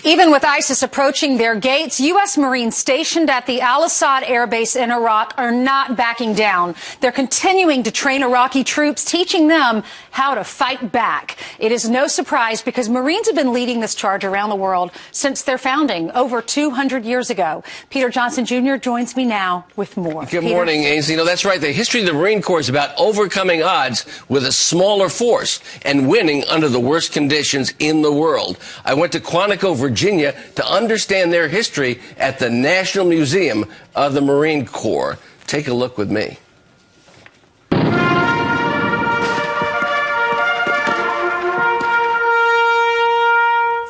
Even with ISIS approaching their gates, U.S. Marines stationed at the Al-Assad Air Base in Iraq are not backing down. They're continuing to train Iraqi troops, teaching them how to fight back. It is no surprise because Marines have been leading this charge around the world since their founding over 200 years ago. Peter Johnson Jr. joins me now with more. Good morning, Ainsley. No, that's right. The history of the Marine Corps is about overcoming odds with a smaller force and winning under the worst conditions in the world. I went to Quantico, Virginia, to understand their history at the National Museum of the Marine Corps. Take a look with me.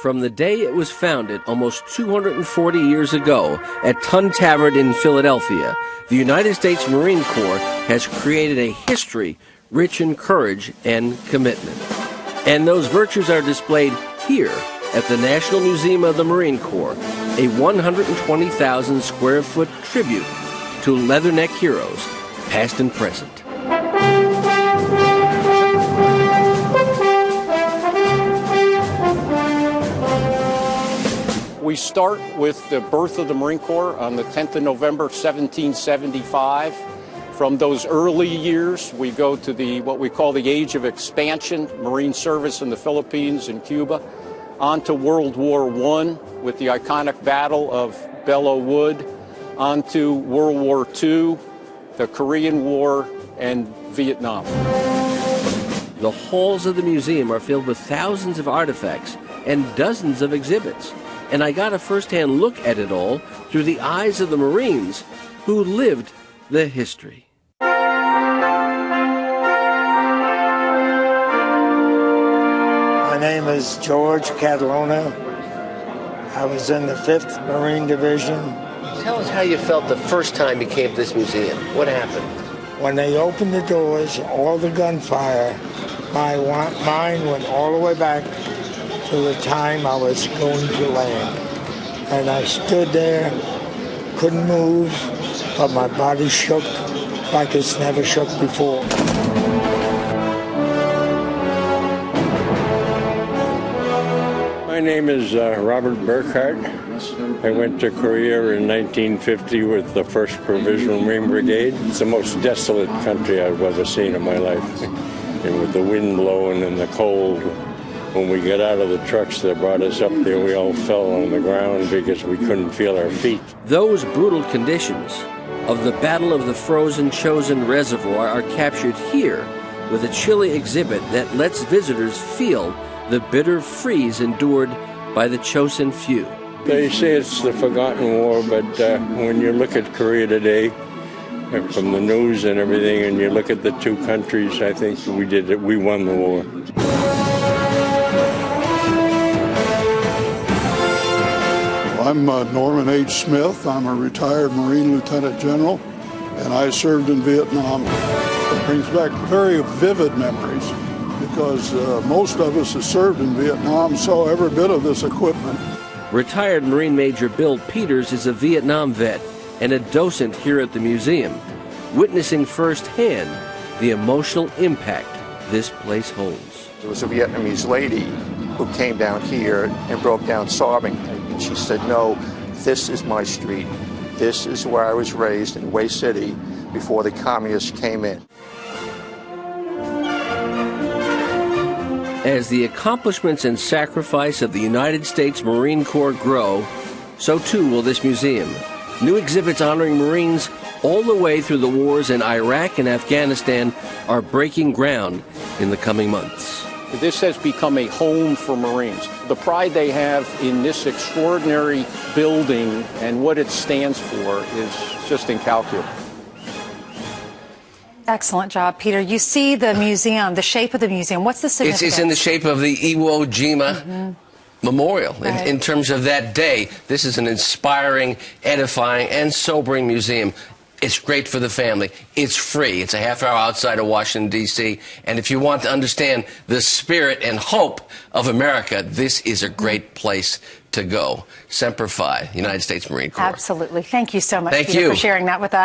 From the day it was founded almost 240 years ago at Tun Tavern in Philadelphia, the United States Marine Corps has created a history rich in courage and commitment. And those virtues are displayed here at the National Museum of the Marine Corps, a 120,000 square foot tribute to Leatherneck heroes, past and present. We start with the birth of the Marine Corps on the 10th of November, 1775. From those early years, we go to what we call the Age of Expansion, Marine service in the Philippines and Cuba, on to World War I with the iconic Battle of Belleau Wood, on to World War II, the Korean War, and Vietnam. The halls of the museum are filled with thousands of artifacts and dozens of exhibits. And I got a first-hand look at it all through the eyes of the Marines who lived the history. My name is George Catalona. I was in the 5th Marine Division. Tell us how you felt the first time you came to this museum. What happened? When they opened the doors, all the gunfire, my mind went all the way back to the time I was going to land. And I stood there, couldn't move, but my body shook like it's never shook before. My name is Robert Burkhardt. I went to Korea in 1950 with the 1st Provisional Marine Brigade. It's the most desolate country I've ever seen in my life. And with the wind blowing and the cold, when we got out of the trucks that brought us up there, we all fell on the ground because we couldn't feel our feet. Those brutal conditions of the Battle of the Frozen Chosin Reservoir are captured here with a chilly exhibit that lets visitors feel the bitter freeze endured by the Chosin few. They say it's the forgotten war, but when you look at Korea today, from the news and everything, and you look at the two countries, I think we won the war. I'm Norman H. Smith. I'm a retired Marine Lieutenant General, and I served in Vietnam. It brings back very vivid memories because most of us that served in Vietnam saw every bit of this equipment. Retired Marine Major Bill Peters is a Vietnam vet and a docent here at the museum, witnessing firsthand the emotional impact this place holds. There was a Vietnamese lady who came down here and broke down sobbing. And she said, "No, this is my street. This is where I was raised in Way City before the communists came in." As the accomplishments and sacrifice of the United States Marine Corps grow, so too will this museum. New exhibits honoring Marines all the way through the wars in Iraq and Afghanistan are breaking ground in the coming months. This has become a home for Marines. The pride they have in this extraordinary building and what it stands for is just incalculable. Excellent job, Peter. You see the museum, the shape of the museum. What's the significance? It's in the shape of the Iwo Jima Memorial. Right. In terms of that day, this is an inspiring, edifying, and sobering museum. It's great for the family. It's free. It's a half-hour outside of Washington, D.C. And if you want to understand the spirit and hope of America, this is a great place to go. Semper Fi, United States Marine Corps. Absolutely. Thank you so much, Thank Peter, you for sharing that with us.